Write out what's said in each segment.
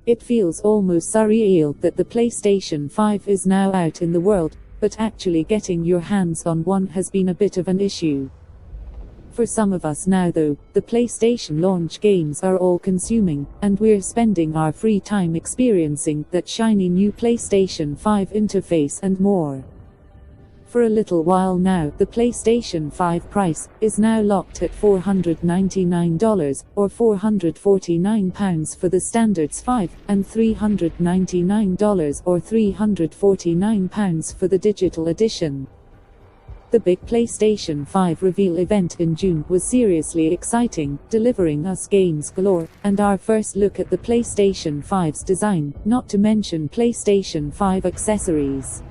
It feels almost surreal that the PlayStation 5 is now out in the world, but actually getting your hands on one has been a bit of an issue. For some of us now though, the PlayStation launch games are all-consuming, and we're spending our free time experiencing that shiny new PlayStation 5 interface and more. For a little while now, the PlayStation 5 price is now locked at $499, or £449 for the standards 5, and $399 or £349 for the digital edition. The big PlayStation 5 reveal event in June was seriously exciting, delivering us games galore, and our first look at the PlayStation 5's design, not to mention PlayStation 5 accessories.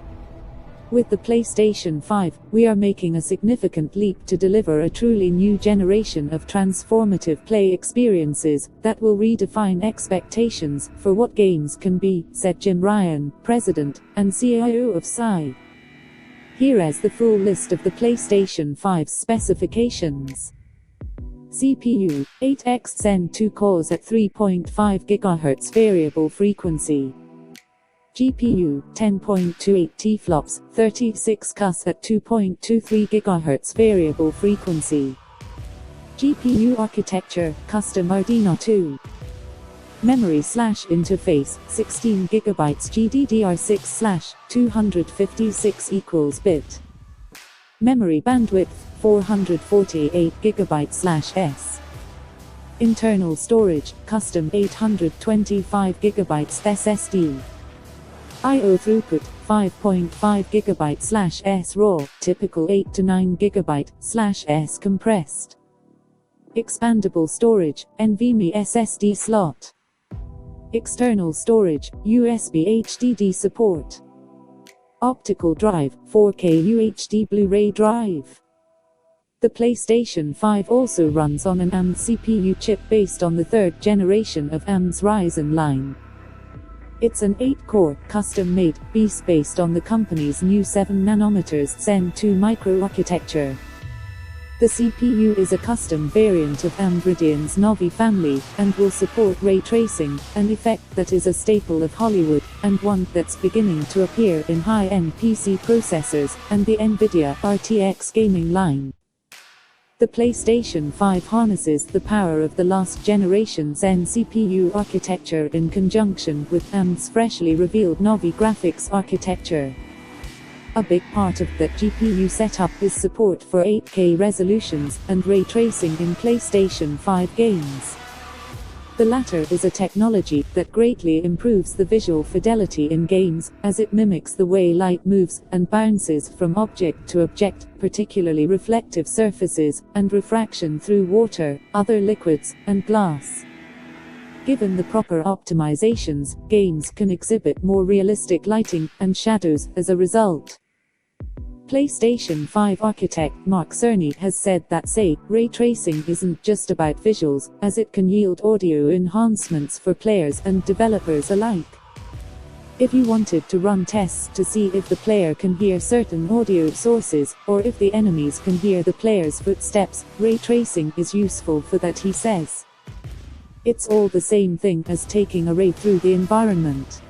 With the PlayStation 5, we are making a significant leap to deliver a truly new generation of transformative play experiences that will redefine expectations for what games can be, said Jim Ryan, president and CIO of SI. Here is the full list of the PlayStation 5's specifications. CPU, 8x Zen 2 cores at 3.5 GHz variable frequency. GPU, 10.28 T-flops, 36 CUS at 2.23 GHz variable frequency. GPU architecture, custom Arduino 2. Memory/interface, 16 GB GDDR6/256 equals bit. Memory bandwidth, 448 GB/s. Internal storage, custom 825 GB SSD. I/O throughput, 5.5 GB/s raw, typical 8 to 9 GB/s compressed. Expandable storage, NVMe SSD slot. External storage, USB HDD support. Optical drive, 4K UHD Blu-ray drive. The PlayStation 5 also runs on an AMD CPU chip based on the third generation of AMD's Ryzen line. It's an 8-core, custom-made beast based on the company's new 7nm Zen 2 microarchitecture. The CPU is a custom variant of AMD Radeon's Navi family, and will support ray tracing, an effect that is a staple of Hollywood, and one that's beginning to appear in high-end PC processors, and the NVIDIA RTX gaming line. The PlayStation 5 harnesses the power of the last generation Zen CPU architecture in conjunction with AMD's freshly revealed Navi graphics architecture. A big part of that GPU setup is support for 8K resolutions and ray tracing in PlayStation 5 games. The latter is a technology that greatly improves the visual fidelity in games, as it mimics the way light moves and bounces from object to object, particularly reflective surfaces, and refraction through water, other liquids, and glass. Given the proper optimizations, games can exhibit more realistic lighting and shadows as a result. PlayStation 5 architect Mark Cerny has said that ray tracing isn't just about visuals, as it can yield audio enhancements for players and developers alike. If you wanted to run tests to see if the player can hear certain audio sources, or if the enemies can hear the player's footsteps, ray tracing is useful for that, he says. It's all the same thing as taking a ray through the environment.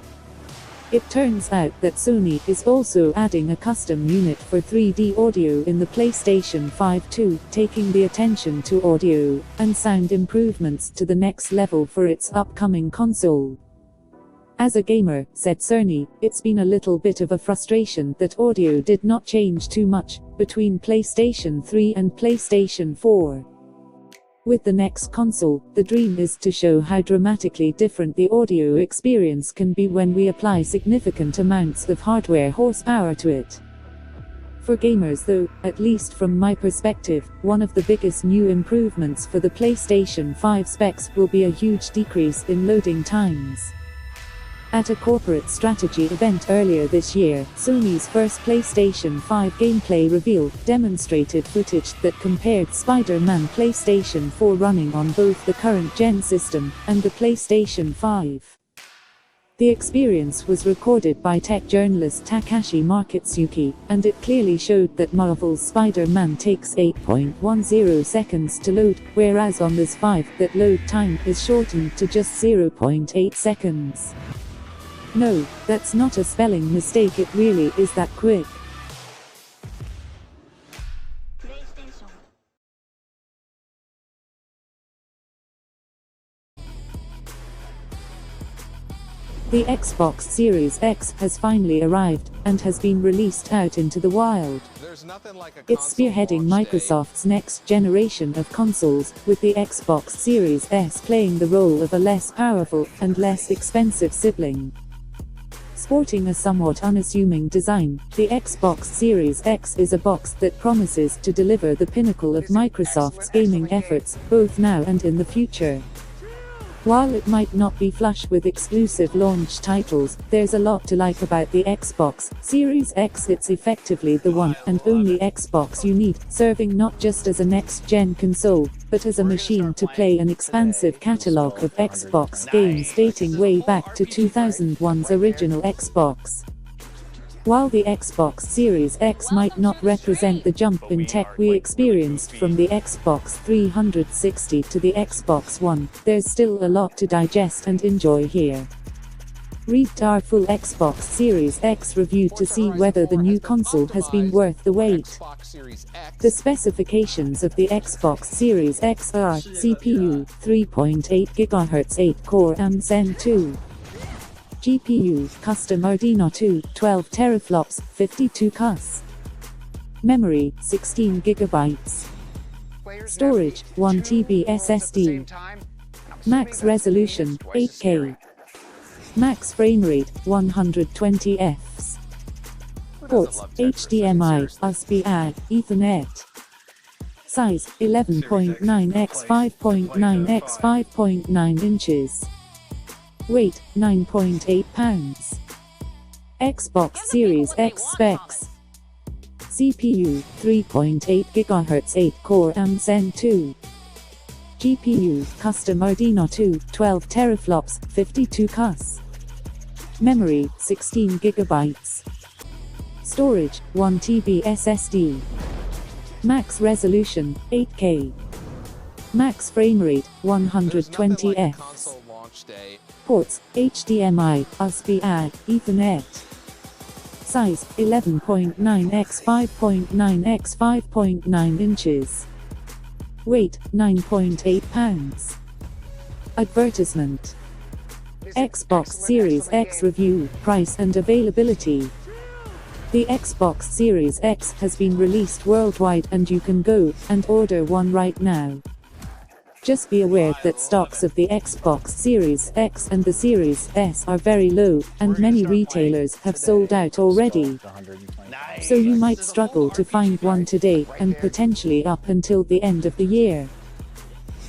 It turns out that Sony is also adding a custom unit for 3D audio in the PlayStation 5 too, taking the attention to audio and sound improvements to the next level for its upcoming console. As a gamer, said Cerny, it's been a little bit of a frustration that audio did not change too much between PlayStation 3 and PlayStation 4. With the next console, the dream is to show how dramatically different the audio experience can be when we apply significant amounts of hardware horsepower to it. For gamers though, at least from my perspective, one of the biggest new improvements for the PlayStation 5 specs will be a huge decrease in loading times. At a corporate strategy event earlier this year, Sony's first PlayStation 5 gameplay reveal demonstrated footage that compared Spider-Man PlayStation 4 running on both the current gen system and the PlayStation 5. The experience was recorded by tech journalist Takashi Makatsuki, and it clearly showed that Marvel's Spider-Man takes 8.10 seconds to load, whereas on this 5, that load time is shortened to just 0.8 seconds. No, that's not a spelling mistake, it really is that quick. The Xbox Series X has finally arrived, and has been released out into the wild. It's spearheading Microsoft's next generation of consoles, with the Xbox Series S playing the role of a less powerful, and less expensive sibling. Sporting a somewhat unassuming design, the Xbox Series X is a box that promises to deliver the pinnacle of Microsoft's gaming efforts, both now and in the future. While it might not be flush with exclusive launch titles, there's a lot to like about the Xbox Series X. It's effectively the one and only Xbox you need, serving not just as a next-gen console, but as a machine to play an expansive catalog of Xbox games dating way back to 2001's original Xbox. While the Xbox Series X might not represent the jump in tech we experienced from the Xbox 360 to the Xbox One, there's still a lot to digest and enjoy here. Read our full Xbox Series X review to see whether the new console has been worth the wait. The specifications of the Xbox Series X are CPU, 3.8 GHz 8-core Zen 2. GPU, custom Arduino 2, 12 teraflops, 52 cus. Memory, 16 GB. Storage, 1 TB SSD. Max resolution, 8K. Max frame rate, 120 Fps. Ports, HDMI, USB A, Ethernet. Size, 11.9 x 5.9 x 5.9 inches. Weight, 9.8 pounds. Xbox Series X specs. CPU, 3.8 GHz 8-core Zen 2. GPU, custom Arduino 2, 12 teraflops, 52 cus. Memory, 16 GB. Storage, 1 TB SSD. Max resolution, 8K. Max frame rate, 120 Fps. Ports, HDMI, USB A, Ethernet. Size, 11.9 x 5.9 x 5.9 inches. Weight, 9.8 pounds. Advertisement. Xbox Series X review, price and availability. The Xbox Series X has been released worldwide and you can go and order one right now. Just be aware that stocks of the Xbox Series X and the Series S are very low, and many retailers have sold out already. So you might struggle to find one today, and potentially up until the end of the year.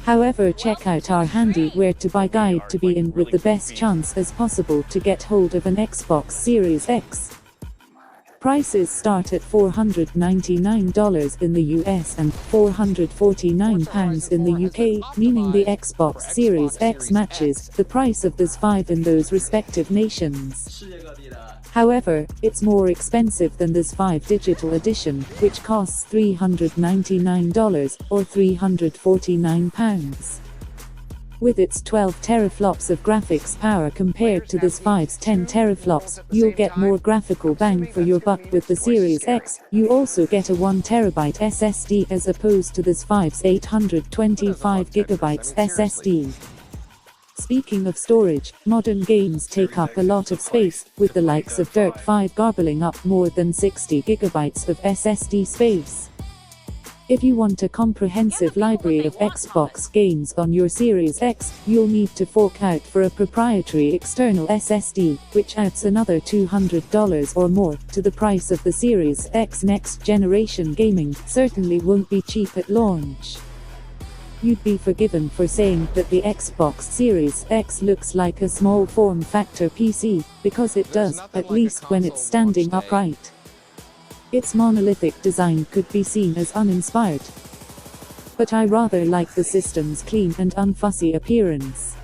However, check out our handy where to buy guide to be in with the best chance as possible to get hold of an Xbox Series X. Prices start at $499 in the US and £449 in the UK, meaning the Xbox Series X matches the price of those 5 in those respective nations. However, it's more expensive than this 5 digital edition, which costs $399 or £349. With its 12 teraflops of graphics power compared to this 5's 10 teraflops, you'll get more graphical bang for your buck with the Series X. You also get a 1 terabyte SSD as opposed to this 5's 825 gigabytes SSD. Speaking of storage, modern games take up a lot of space, with the likes of Dirt 5 gobbling up more than 60 gigabytes of SSD space. If you want a comprehensive library of Xbox games on your Series X, you'll need to fork out for a proprietary external SSD, which adds another $200 or more to the price of the Series X. Next generation gaming certainly won't be cheap at launch. You'd be forgiven for saying that the Xbox Series X looks like a small form factor PC, because it does, at least when it's standing upright. Its monolithic design could be seen as uninspired. But I rather like the system's clean and unfussy appearance.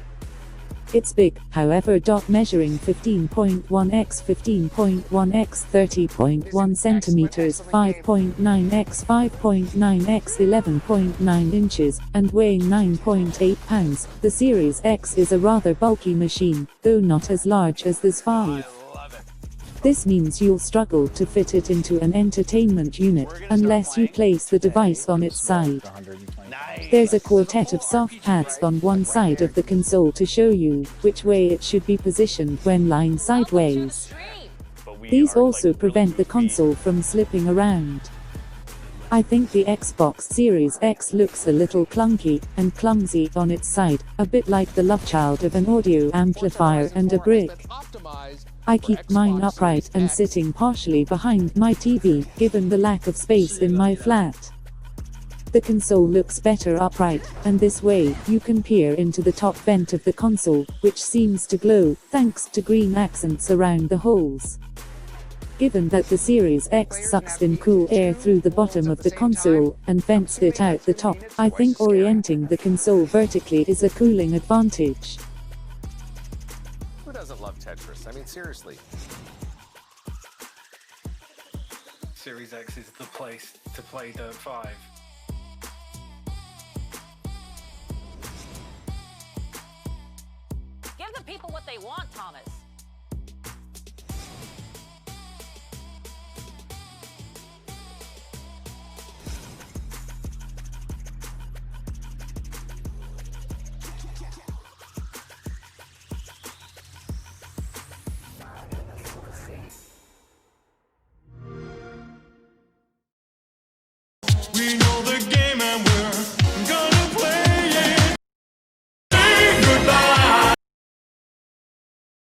It's big, however, measuring 15.1 x 15.1 x 30.1 centimeters, 5.9 x 5.9 x 11.9 inches, and weighing 9.8 pounds. The Series X is a rather bulky machine, though not as large as this 5. This means you'll struggle to fit it into an entertainment unit, unless you place the device on its side. There's a quartet of soft pads on one side of the console to show you which way it should be positioned when lying sideways. These also prevent the console from slipping around. I think the Xbox Series X looks a little clunky and clumsy on its side, a bit like the lovechild of an audio amplifier and a brick. I keep mine upright and sitting partially behind my TV, given the lack of space in my flat. The console looks better upright, and this way, you can peer into the top vent of the console, which seems to glow, thanks to green accents around the holes. Given that the Series X sucks in cool air through the bottom of the console, and vents it out the top, I think orienting the console vertically is a cooling advantage. Who doesn't love Tetris? I mean, seriously. Series X is the place to play Dirt 5. Give the people what they want, Thomas. We know the game.